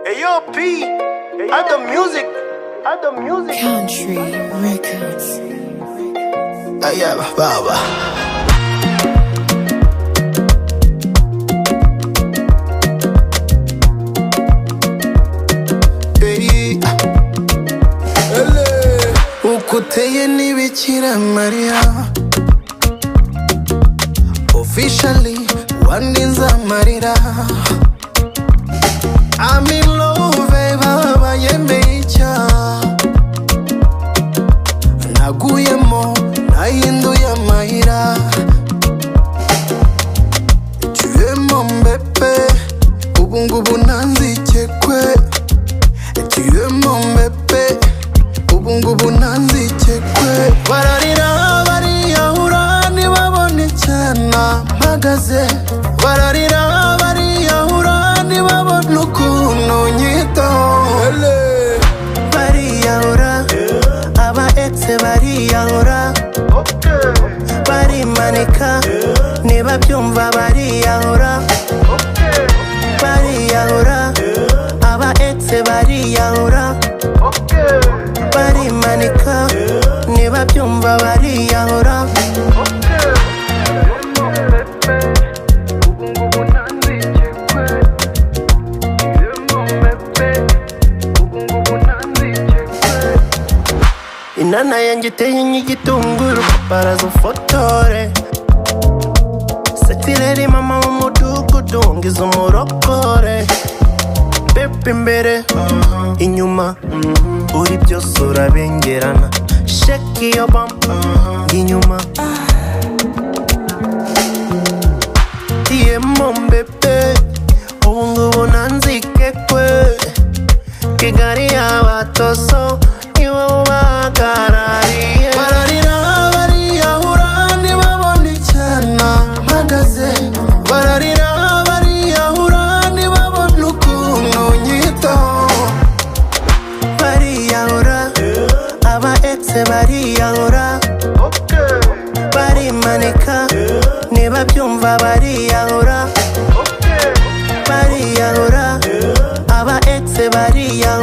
Hey yo, P, add the music, add the music. Country Records. Yeah, baba. Ukuteye ni Bikira Maria, officially wandinza amarira. I'm in love, baba yemeye icyaha, naguyemo nahinduye amayira. Tu es mon bébé, ubu ngubu ntanzikekwe. Tu es mon bébé, ubu ngubu ntanzikekwe. Bararira bariyahura ntibabone icyana mpagaze. Bararira bariyahura ntibabone ukuntu nyitaho. Bariyahura, aba ex bariyahura, barimanika ntibabyumva. Bariyahura, bariyahura, aba ex bariyahura, barimanika ntibabyumva. Bariyahura. Inana yanjye iteye nk'igitunguru, baraza ufotore. Setireri mama w'umudugudu ngize umurokore. Pepe imbere inyuma uri byose urabengerana. Shake iyo bump inyuma. Tiemo mbebe ubu ngubu ntanzikekwe. Kigali y'abatoso niwe ubahagarariye. Bararira bariyahura ntibabone icyana mpagaze. Bararira bariyahura ntibabone ukuntu nyitaho. Bariyahura, aba ex bariyahura, barimanika ntibabyumva. Bariyahura, bariyahura, aba ex bariyahura.